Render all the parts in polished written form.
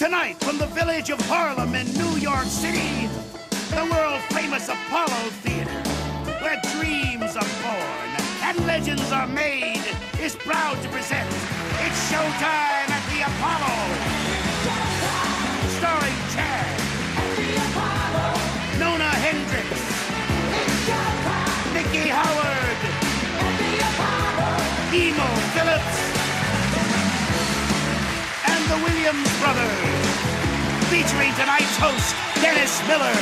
Tonight, from the village of Harlem in New York City, the world-famous Apollo Theater, where dreams are born and legends are made, is proud to present It's Showtime at the Apollo. Starring Chad, Nona Hendrix, Nikki Howard, Emo Phillips, and the Williams Brothers, featuring tonight's host, Dennis Miller,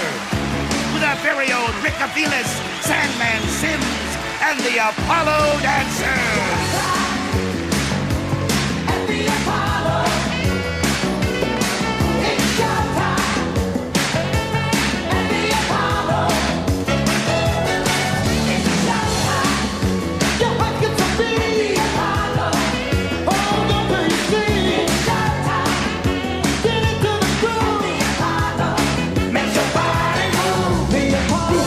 with our very own Rick Aviles, Sandman Sims, and the Apollo Dancers. At the Apollo, it's showtime. At the Apollo, it's showtime. Your heart gets a beat. At the Apollo, all the way you see. It's showtime. Get into the groove. At the Apollo, make your body move. The Apollo.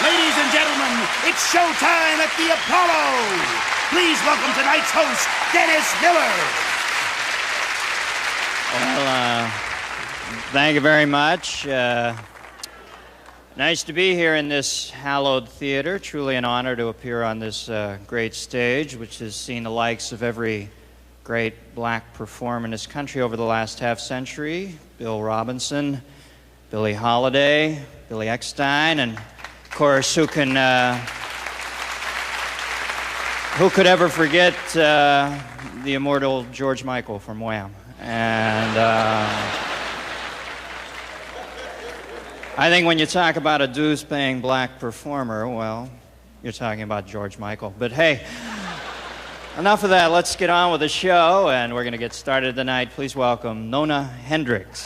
Ladies and gentlemen, it's showtime at the Apollo. Please welcome tonight's host, Dennis Miller. Well, thank you very much. Nice to be here in this hallowed theater. Truly an honor to appear on this great stage, which has seen the likes of every great black performer in this country over the last half-century. Bill Robinson, Billie Holiday, Billy Eckstine, and of course, who could ever forget the immortal George Michael from Wham? And I think when you talk about a dues-paying black performer, well, you're talking about George Michael. But hey, enough of that. Let's get on with the show, and we're going to get started tonight. Please welcome Nona Hendrix.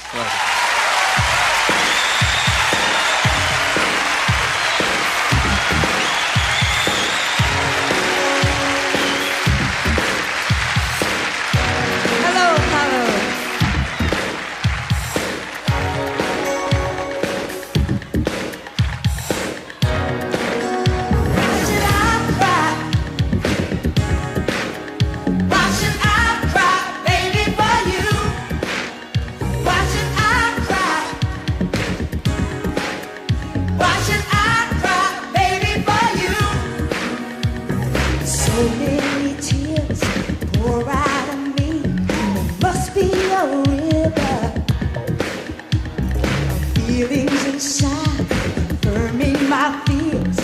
Feelings inside, confirming my fears.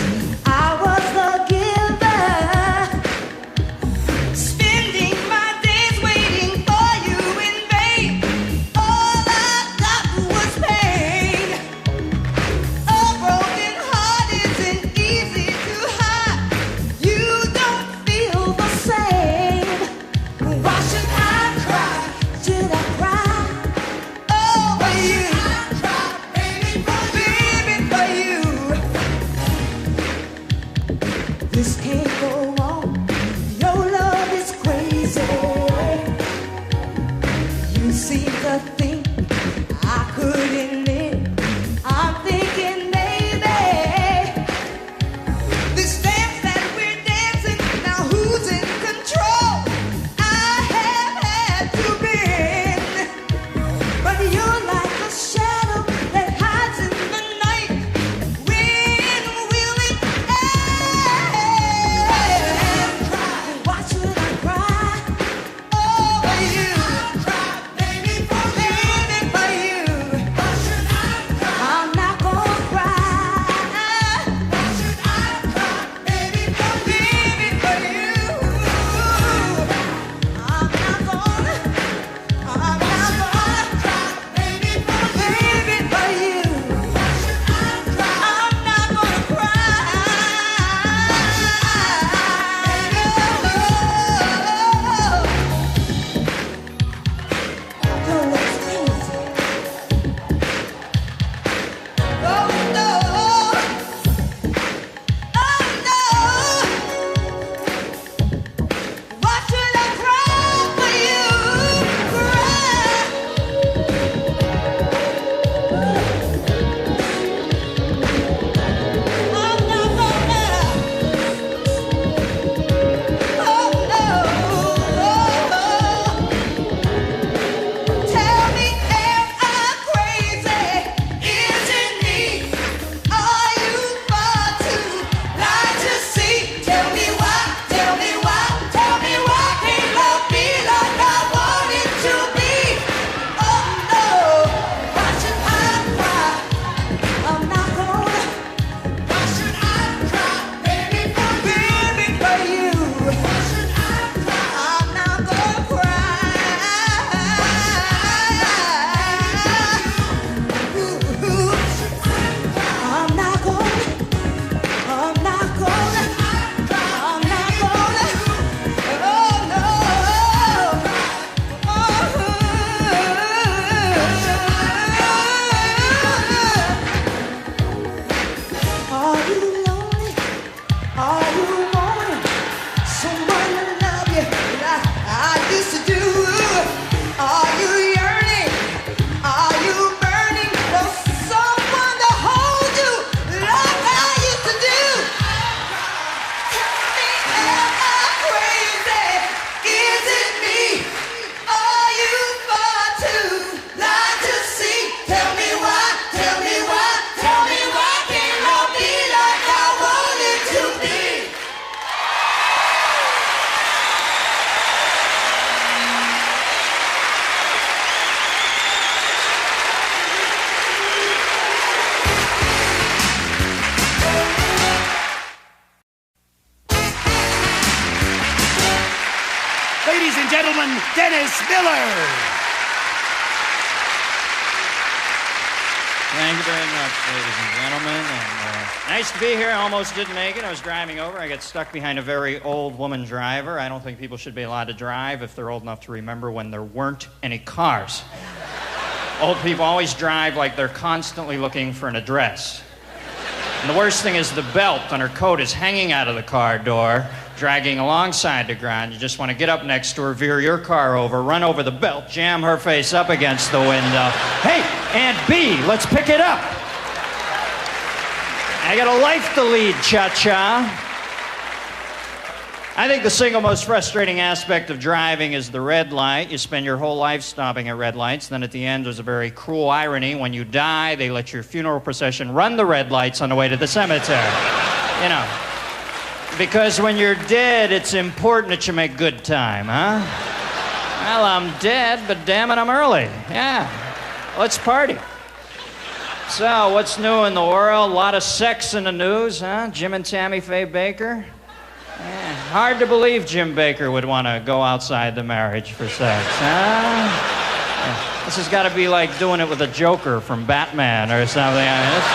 I was the giver, spending my days waiting for you in vain. All I got was pain. A broken heart isn't easy to hide. You don't feel the same. Why should I cry? Should I cry? Oh, you. Baby, gentlemen, Dennis Miller. Thank you very much, ladies and gentlemen. And, nice to be here. I almost didn't make it. I was driving over. I got stuck behind a very old woman driver. I don't think people should be allowed to drive if they're old enough to remember when there weren't any cars. Old people always drive like they're constantly looking for an address. And the worst thing is the belt on her coat is hanging out of the car door, dragging alongside the ground. You just want to get up next to her, veer your car over, run over the belt, jam her face up against the window. Hey, Aunt B, let's pick it up. I got a life to lead, cha-cha. I think the single most frustrating aspect of driving is the red light. You spend your whole life stopping at red lights. Then at the end, there's a very cruel irony. When you die, they let your funeral procession run the red lights on the way to the cemetery. You know. Because when you're dead, it's important that you make good time, huh? Well, I'm dead, but damn it, I'm early. Yeah. Let's party. So, what's new in the world? A lot of sex in the news, huh? Jim and Tammy Faye Baker? Yeah. Hard to believe Jim Baker would want to go outside the marriage for sex, huh? Yeah. This has got to be like doing it with a Joker from Batman or something. I mean, this is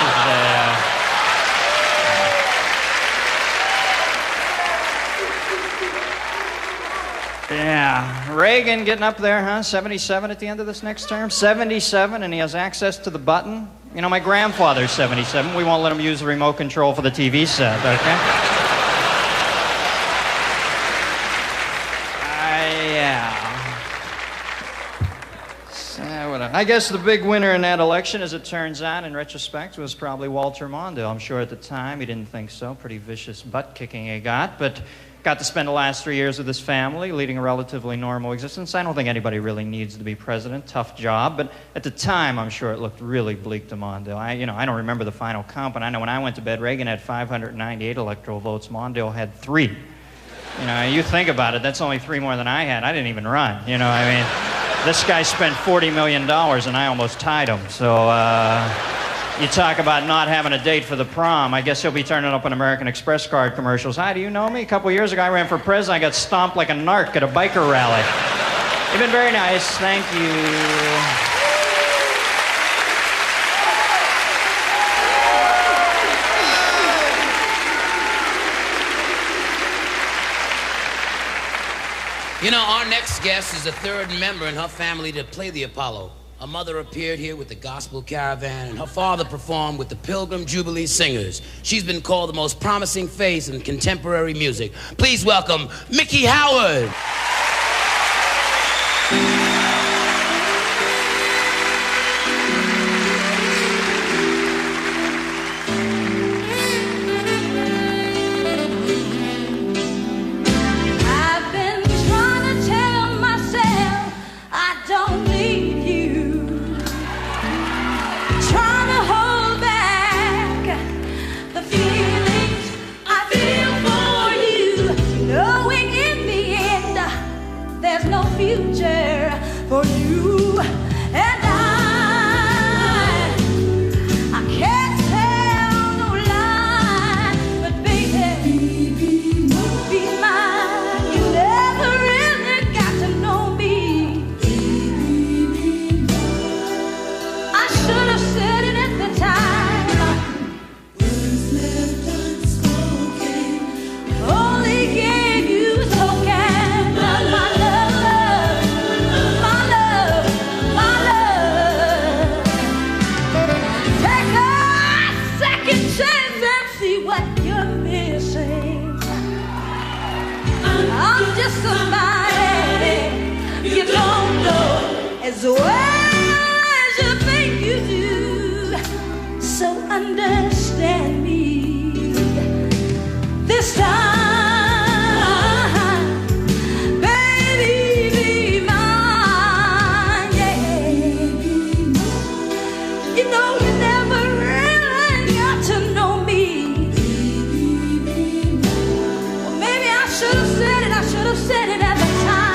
yeah, Reagan getting up there, huh? 77 at the end of this next term? 77, and he has access to the button? You know, my grandfather's 77. We won't let him use the remote control for the TV set, okay? I guess the big winner in that election, as it turns out, in retrospect, was probably Walter Mondale. I'm sure at the time he didn't think so. Pretty vicious butt-kicking he got, but got to spend the last 3 years with his family, leading a relatively normal existence. I don't think anybody really needs to be president. Tough job, but at the time, I'm sure it looked really bleak to Mondale. I don't remember the final count, but I know when I went to bed, Reagan had 598 electoral votes. Mondale had 3. You know, you think about it, that's only 3 more than I had. I didn't even run, you know, I mean... This guy spent $40 million, and I almost tied him. So, you talk about not having a date for the prom. I guess he'll be turning up on American Express card commercials. Hi, do you know me? A couple years ago, I ran for president. I got stomped like a narc at a biker rally. You've been very nice. Thank you. You know, our next guest is the 3rd member in her family to play the Apollo. Her mother appeared here with the Gospel Caravan, and her father performed with the Pilgrim Jubilee Singers. She's been called the most promising face in contemporary music. Please welcome Mickey Howard. As well as you think you do, so understand me this time, baby, be mine, yeah. You know you never really got to know me. Well, maybe I should have said it, at the time.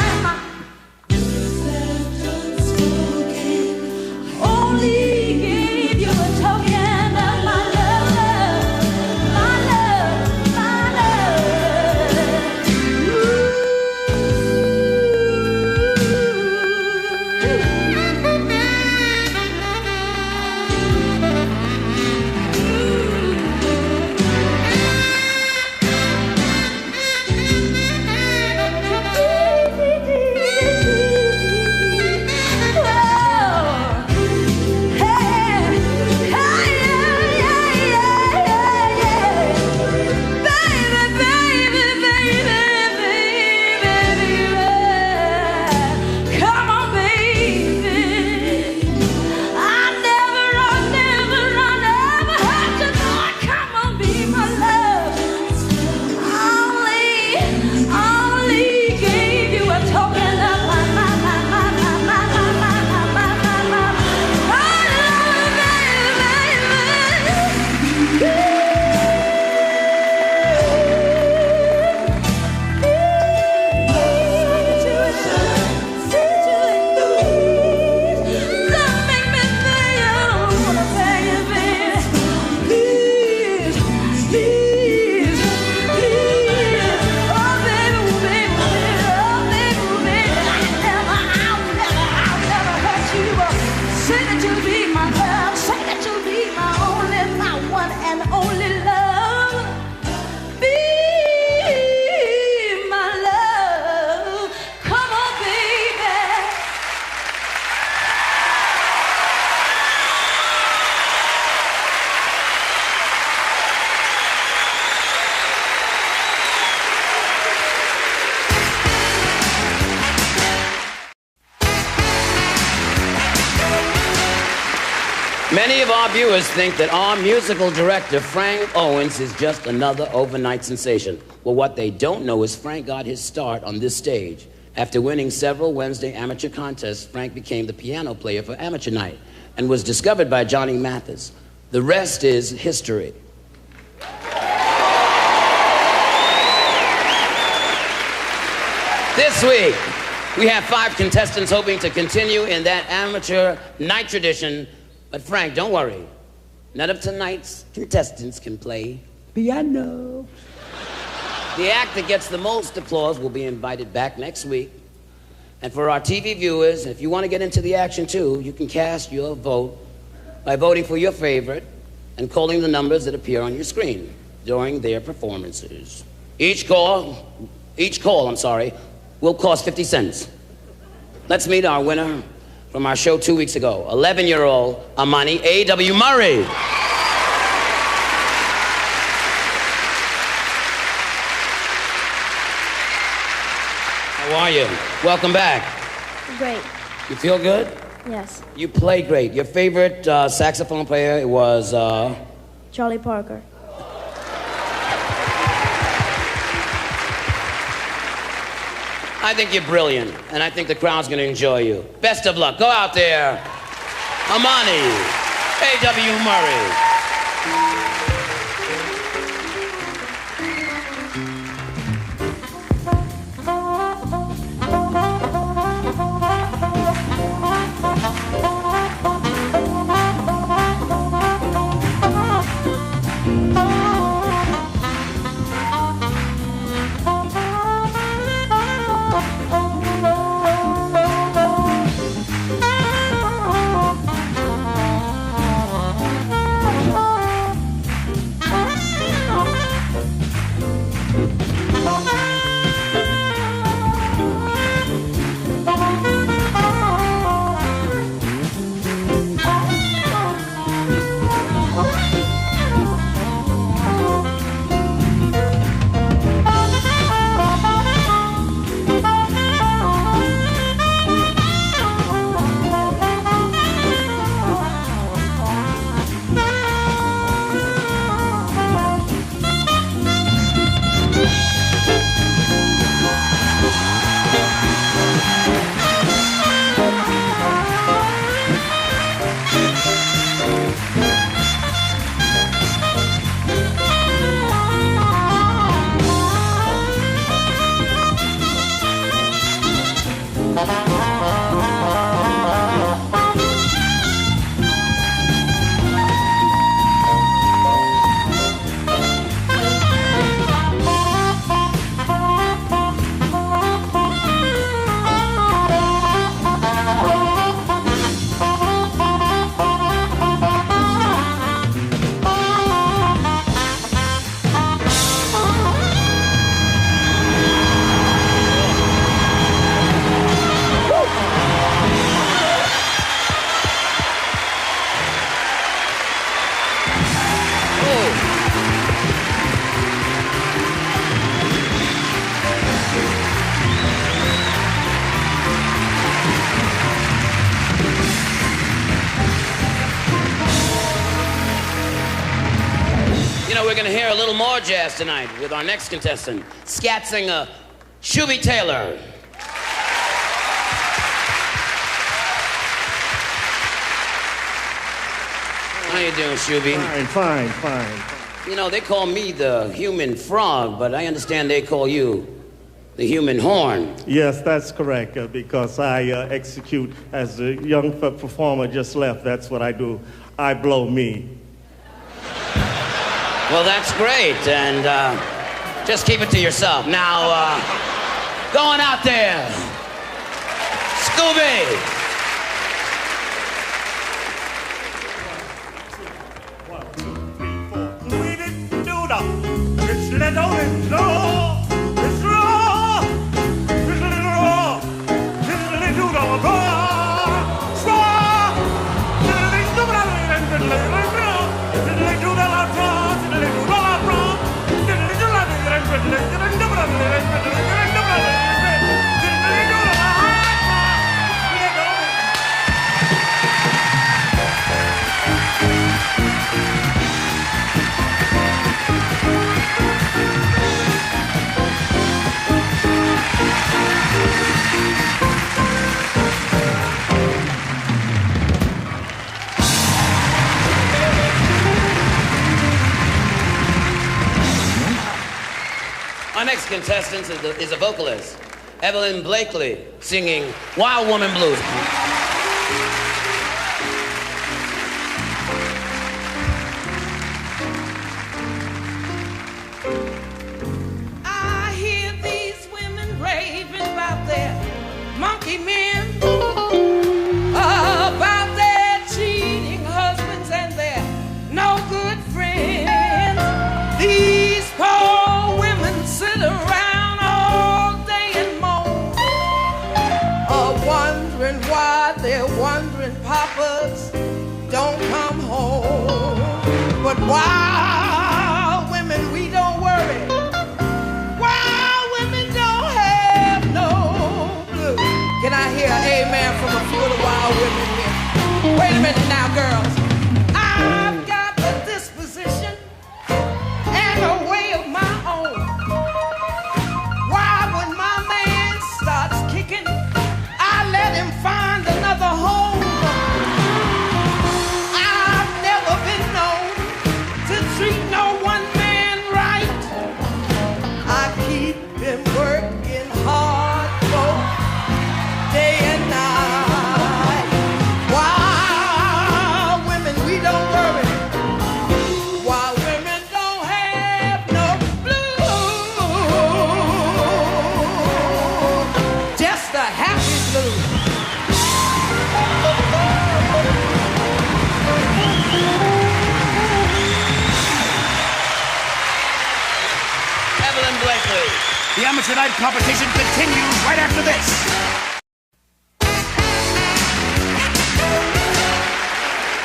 Many of our viewers think that our musical director, Frank Owens, is just another overnight sensation. Well, what they don't know is Frank got his start on this stage. After winning several Wednesday amateur contests, Frank became the piano player for Amateur Night and was discovered by Johnny Mathis. The rest is history. This week, we have 5 contestants hoping to continue in that amateur night tradition. But Frank, don't worry. None of tonight's contestants can play piano. The act that gets the most applause will be invited back next week. And for our TV viewers, if you want to get into the action too, you can cast your vote by voting for your favorite and calling the numbers that appear on your screen during their performances. Each call, will cost 50 cents. Let's meet our winner from our show 2 weeks ago, 11-year-old Amani A.W. Murray. How are you? Welcome back. Great. You feel good? Yes. You play great. Your favorite saxophone player was... Charlie Parker. I think you're brilliant, and I think the crowd's gonna enjoy you. Best of luck. Go out there. Amani A.W. Murray. We're going to hear a little more jazz tonight with our next contestant, scat singer Shooby Taylor. How you doing, Shooby? Fine. You know, they call me the human frog, but I understand they call you the human horn. Yes, that's correct, because I execute, as the young performer just left, that's what I do. I blow me. Well, that's great, and just keep it to yourself. Now, going out there, Scooby. 1, 2, 3, 4. We didn't do the. It's little and low. It's raw. It's little raw. It's little do the raw. Straw. It's little do the raw. It's little do the raw. Our next contestant is a vocalist, Evelyn Blakely, singing Wild Woman Blues. I hear these women raving about their monkey men, about their cheating husbands and their no good friends. These poor women sit around all day and moan, wondering why their wandering papas don't come home. But wild women, we don't worry. Wild women don't have no blue. Can I hear an amen from a few of the wild women here? Wait a minute now, girls. I've got a disposition and a way of my own. Why, when my man starts kicking, I let him find another home. I've never been known to treat no one man right. I keep him working hard both day and night. Wild women, we don't worry. Wild women don't have no blues, just a happy blues. Evelyn Blakely. The amateur night competition continues right after this.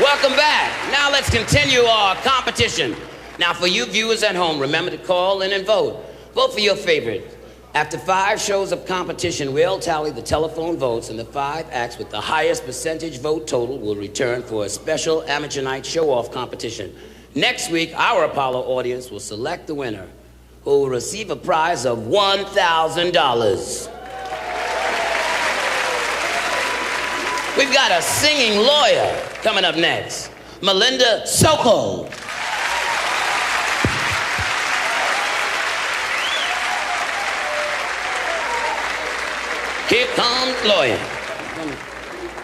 Welcome back. Now let's continue our competition. Now for you viewers at home, remember to call in and vote. Vote for your favorite. After 5 shows of competition, we'll tally the telephone votes, and the 5 acts with the highest percentage vote total will return for a special amateur night show-off competition. Next week, our Apollo audience will select the winner, who will receive a prize of $1,000. We've got a singing lawyer coming up next, Melinda Sokol. Here comes lawyer.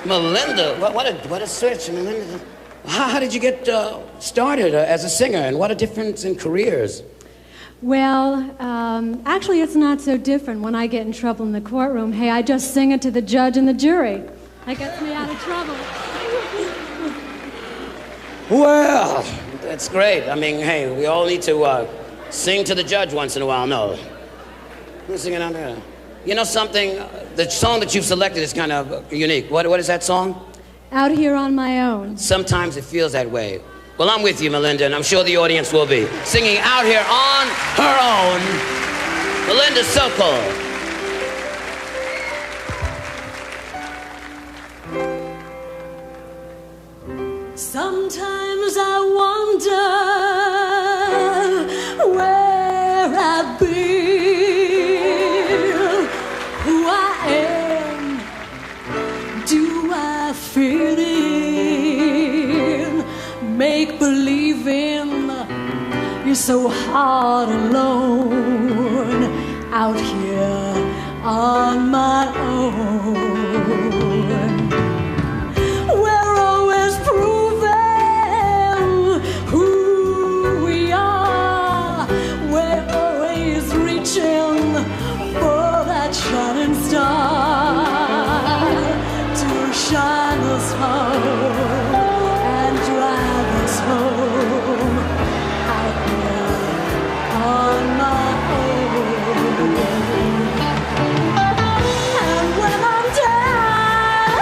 Melinda, what a switch, Melinda. How did you get started as a singer, and what a difference in careers? Well, actually, it's not so different when I get in trouble in the courtroom. Hey, I just sing it to the judge and the jury. That gets me out of trouble. Well, that's great. I mean, hey, we all need to sing to the judge once in a while. No. Who's singing out there? You know something? The song that you've selected is kind of unique. What is that song? Out Here on My Own. Sometimes it feels that way. Well, I'm with you, Melinda, and I'm sure the audience will be. Singing Out Here on Her Own, Melinda Sokol. Sometimes I wonder where I've been, who I am, do I fit in, make believing you're so hard alone, out here on my own. We're always proving who we are. We're always reaching for that shining star to shine us home and drive us home out here on my own. And when I'm down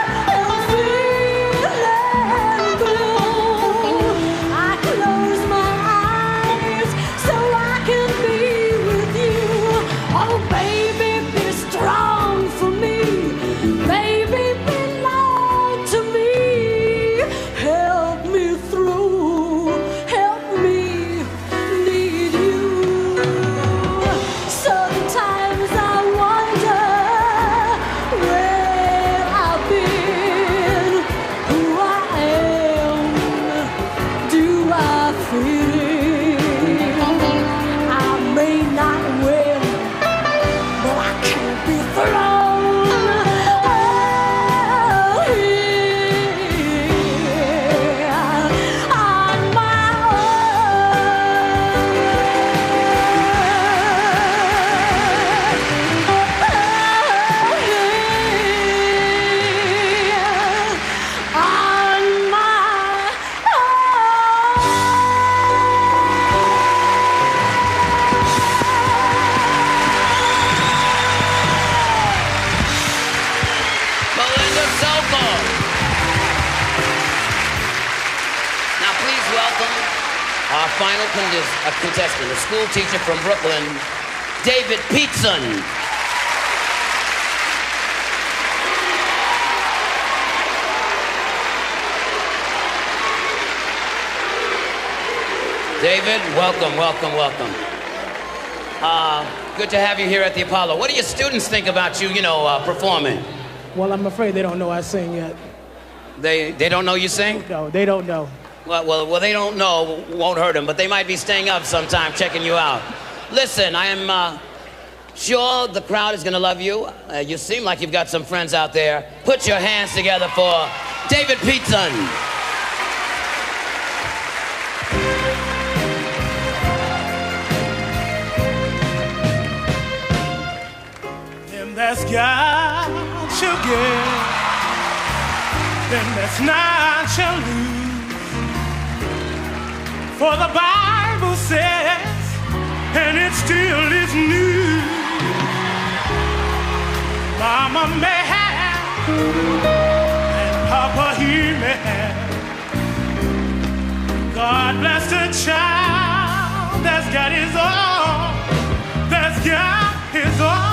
final contestant, a school teacher from Brooklyn, David Peterson. David, welcome, welcome, welcome. Good to have you here at the Apollo. What do your students think about you, performing? Well, I'm afraid they don't know I sing yet. They don't know you sing? No, they don't know. Well, they don't know, won't hurt them, but they might be staying up sometime checking you out. Listen, I am sure the crowd is gonna love you. You seem like you've got some friends out there. Put your hands together for David Peterson. Them that's got shall get, them that's not shall lose. For the Bible says, and it still is new, Mama may have, and Papa he may have. God bless the child that's got his own, that's got his own.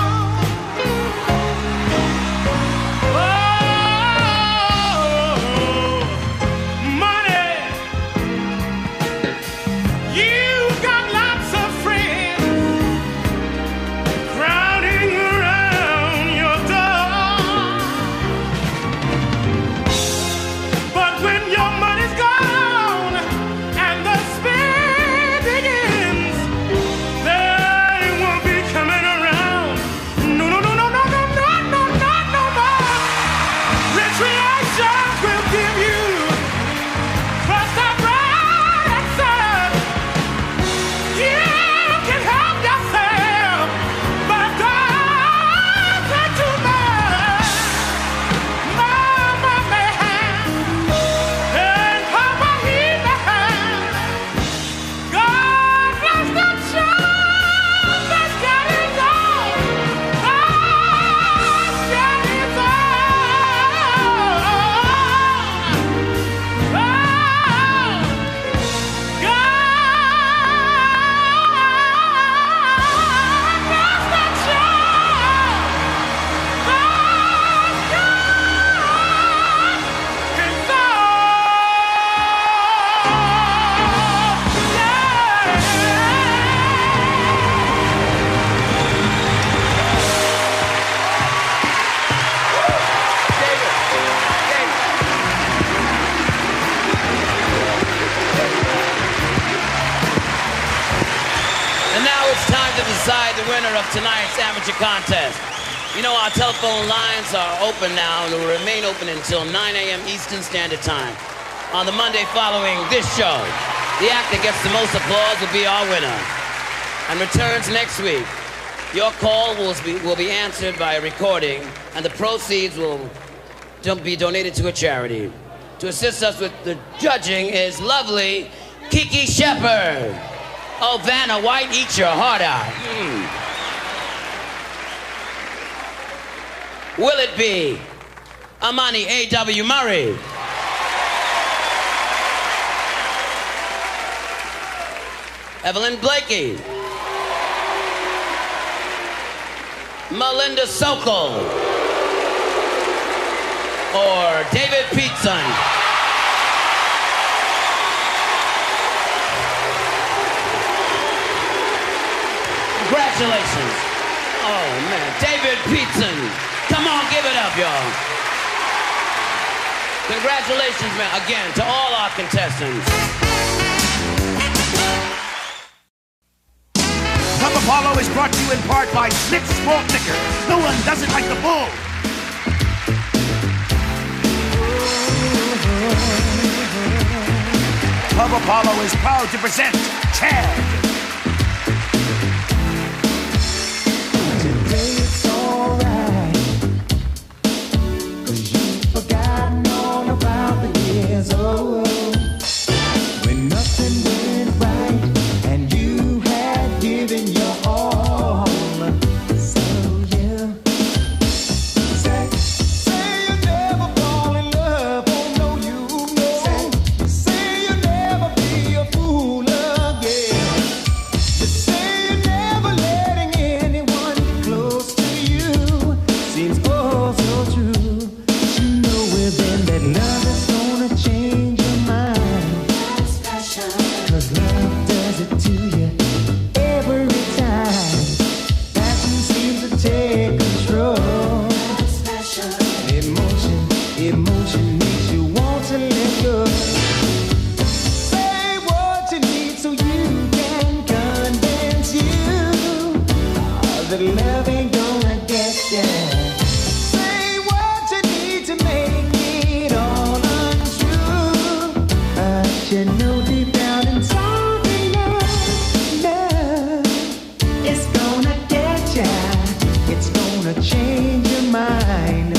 Tonight's amateur contest. You know, our telephone lines are open now and will remain open until 9 a.m. Eastern Standard Time. On the Monday following this show, the act that gets the most applause will be our winner and returns next week. Your call will be answered by a recording, and the proceeds will be donated to a charity. To assist us with the judging is lovely Kiki Shepard. Oh, Vanna White, eat your heart out. Will it be Amani A.W. Murray? Evelyn Blakey? Melinda Sokol? Or David Peterson? Congratulations. Oh, man. David Peterson. Come on, give it up, y'all. Congratulations, man, again, to all our contestants. Club Apollo is brought to you in part by Schlitz Malt Liquor. No one does it like the bull. Club Apollo is proud to present Chad. Fool again. that love ain't gonna get ya. Say what you need to make it all untrue. But you know deep down inside love is gonna get ya. It's gonna change your mind.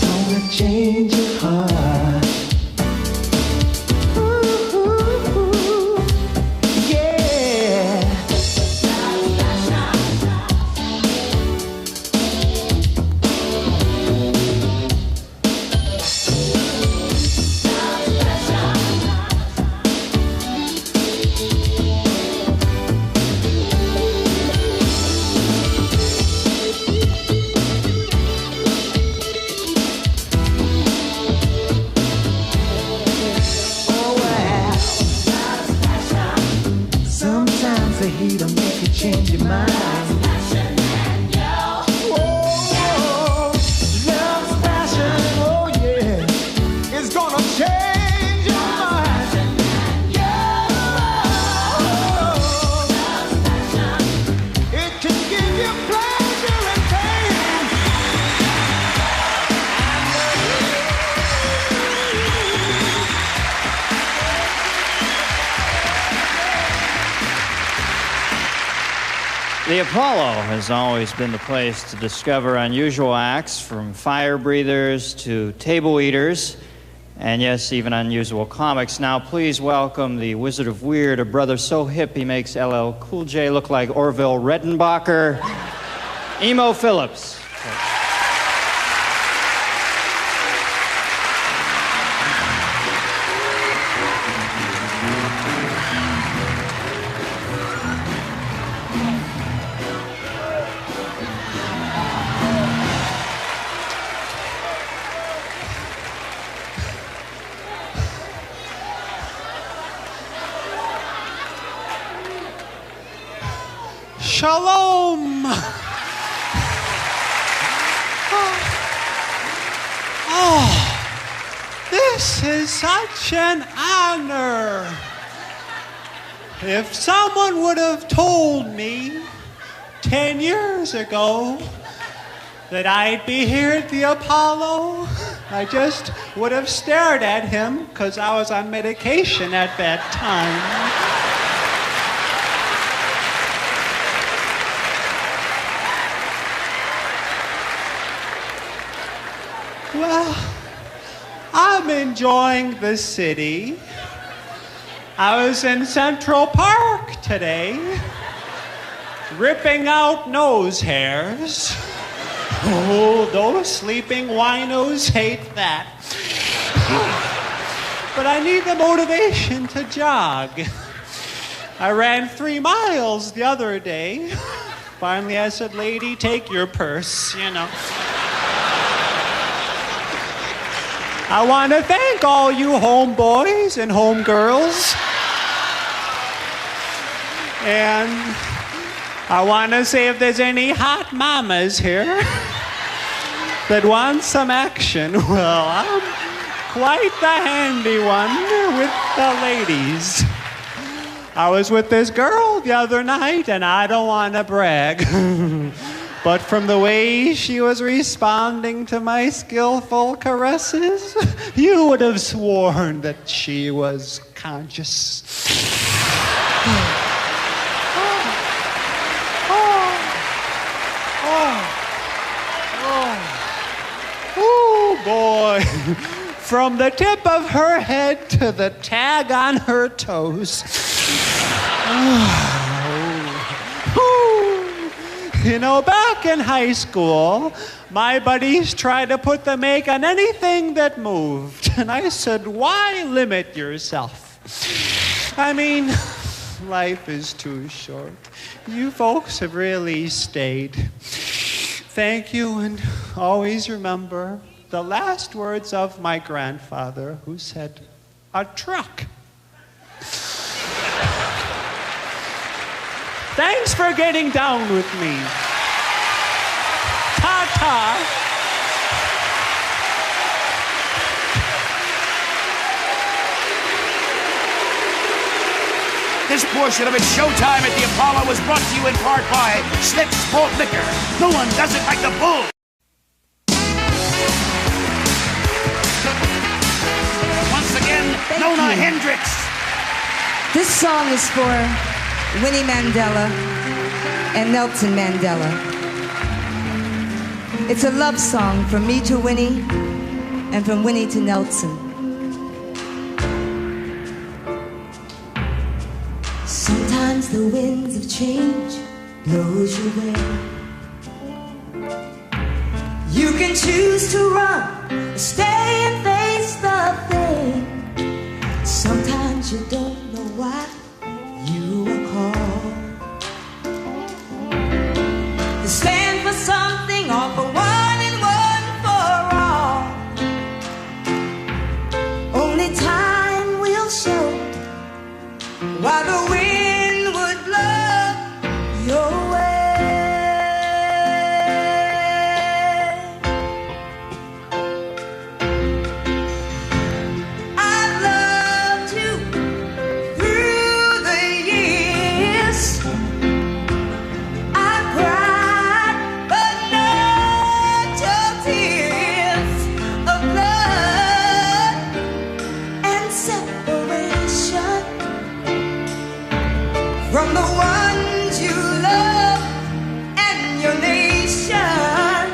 Gonna change your heart. The heat'll make you change your mind. Whoa, love's passion, oh yeah, it's gonna change your mind. It can give you pleasure and pain. The Apollo has always been the place to discover unusual acts, from fire breathers to table eaters, and yes, even unusual comics. Now please welcome the Wizard of Weird, a brother so hip he makes LL Cool J look like Orville Redenbacher, Emo Phillips. Shalom. Oh, this is such an honor. If someone would have told me 10 years ago that I'd be here at the Apollo, I just would have stared at him because I was on medication at that time. Well, I'm enjoying the city. I was in Central Park today, ripping out nose hairs. Oh, those sleeping winos hate that. But I need the motivation to jog. I ran 3 miles the other day. Finally, I said, lady, take your purse, you know. I want to thank all you homeboys and homegirls. And I want to say if there's any hot mamas here that want some action, well, I'm quite the handy one with the ladies. I was with this girl the other night, and I don't want to brag. But from the way she was responding to my skillful caresses, you would have sworn that she was conscious. Oh, boy. From the tip of her head to the tag on her toes. You know, back in high school, my buddies tried to put the make on anything that moved. And I said, why limit yourself? I mean, life is too short. You folks have really stayed. Thank you, and always remember the last words of my grandfather, who said, a truck. Thanks for getting down with me. Ta-ta. This portion of its Showtime at the Apollo was brought to you in part by Schlick's Malt Liquor. No one does it like the Bull. Once again, Nona Hendricks. This song is for Winnie Mandela and Nelson Mandela. It's a love song from me to Winnie and from Winnie to Nelson. Sometimes the winds of change blows your way. You can choose to run or stay and face the thing. Sometimes you don't know why you are called to stand for something or for one and one for all. Only time will show why the wind would blow your way. I loved you through the years. I cried, but not your tears of blood and separation from the ones you love and your nation.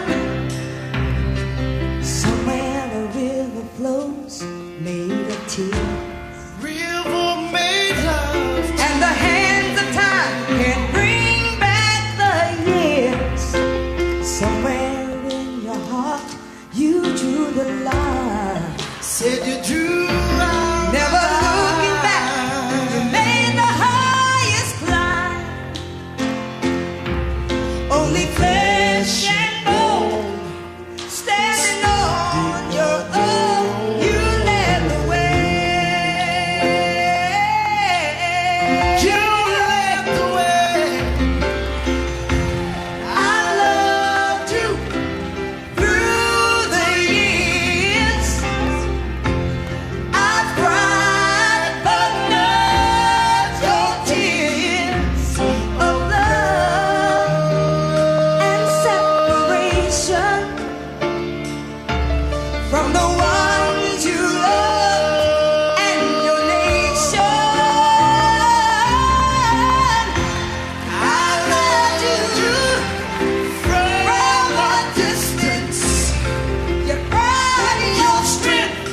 Somewhere a river flows made of tears. River made of tears. And the hands of time can bring back the years. Somewhere in your heart you drew the line. Said you drew a line. Never looking back. You made the highest climb. Only flesh and bone standing on your own. You led the way. You led the way. I loved you through the years. I cried, but not your tears of love and separation from the ones you love and your nation. I loved you from a distance. You brought your strength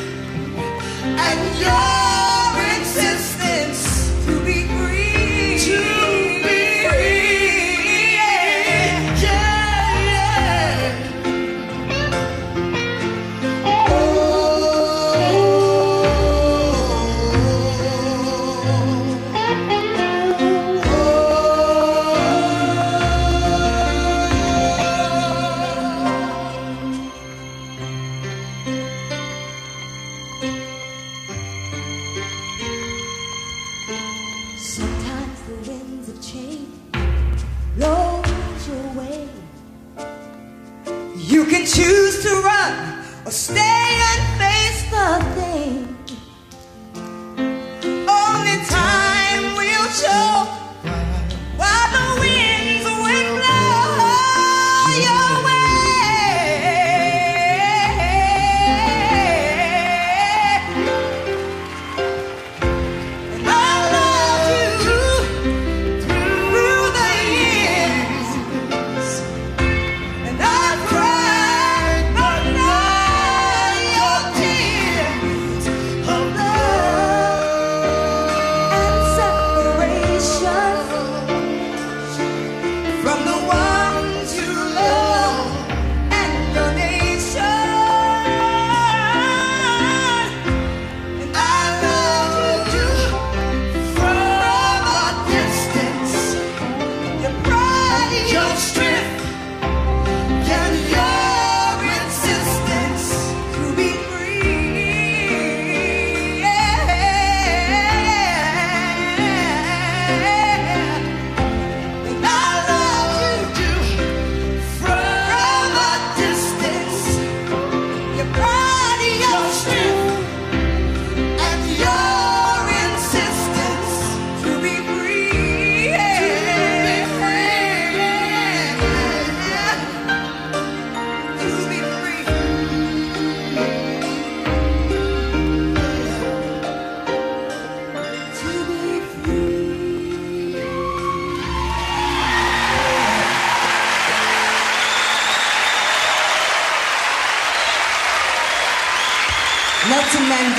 and your existence to be free. To be free. Yeah, yeah. Sometimes the winds of change blows your way. You can choose to run or stay and face the thing. Only time will show why the winds will blow your way. And I loved you through the years. And I cried, but not your tears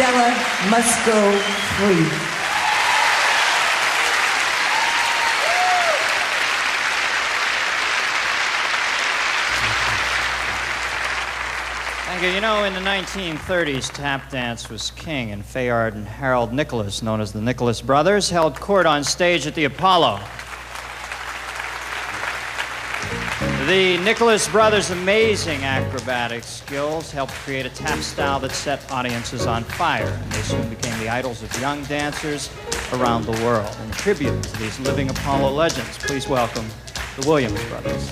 Mandela must go free. Thank you. You know, in the 1930s, tap dance was king, and Fayard and Harold Nicholas, known as the Nicholas Brothers, held court on stage at the Apollo. The Nicholas Brothers' amazing acrobatic skills helped create a tap style that set audiences on fire, and they soon became the idols of young dancers around the world. In tribute to these living Apollo legends, please welcome the Williams Brothers.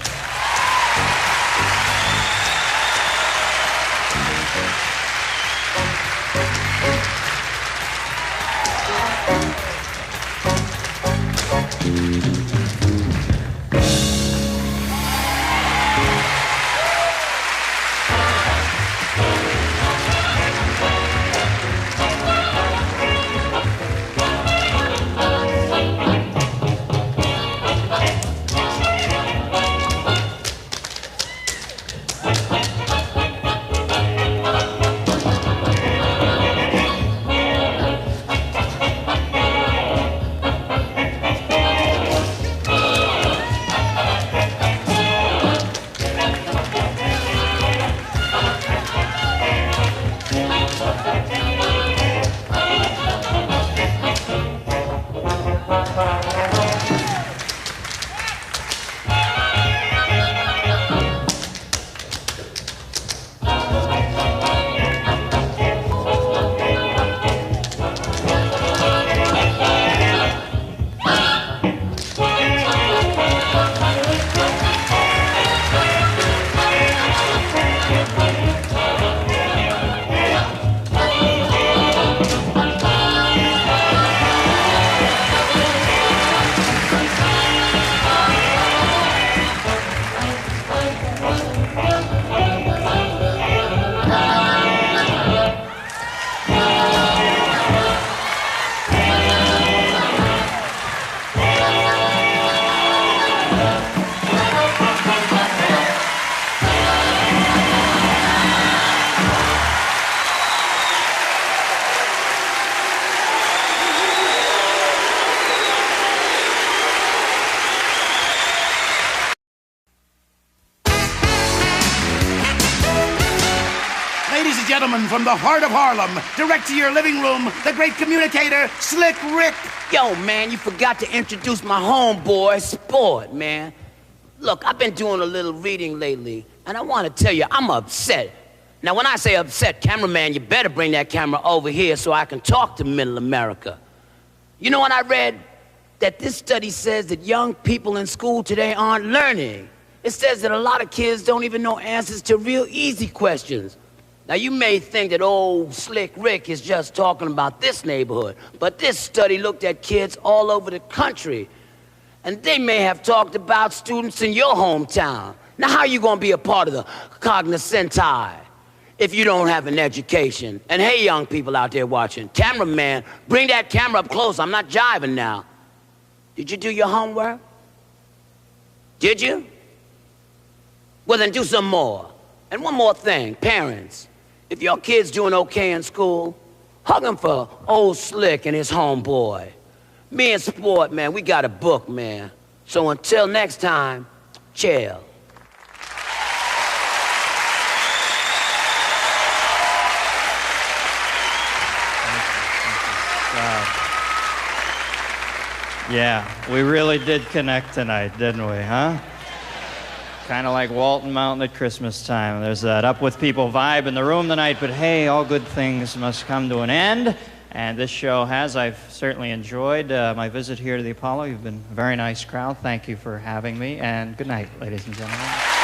Ladies and gentlemen, from the heart of Harlem, direct to your living room, the great communicator, Slick Rick. Yo, man, you forgot to introduce my homeboy, Sport, man. Look, I've been doing a little reading lately, and I want to tell you, I'm upset. Now, when I say upset, cameraman, you better bring that camera over here so I can talk to Middle America. You know what I read? That this study says that young people in school today aren't learning. It says that a lot of kids don't even know answers to real easy questions. Now, you may think that old Slick Rick is just talking about this neighborhood, but this study looked at kids all over the country, and they may have talked about students in your hometown. Now, how are you going to be a part of the cognoscenti if you don't have an education? And hey, young people out there watching, cameraman, bring that camera up close. I'm not jiving now. Did you do your homework? Did you? Well, then do some more. And one more thing, parents. If your kid's doing okay in school, hug him for old Slick and his homeboy. Me and Sport, man, we got a book, man. So until next time, chill. Yeah, we really did connect tonight, didn't we, huh? Kind of like Walton Mountain at Christmas time. There's that up with people vibe in the room tonight, but hey, all good things must come to an end. And this show has. I've certainly enjoyed my visit here to the Apollo. You've been a very nice crowd. Thank you for having me, and good night, ladies and gentlemen.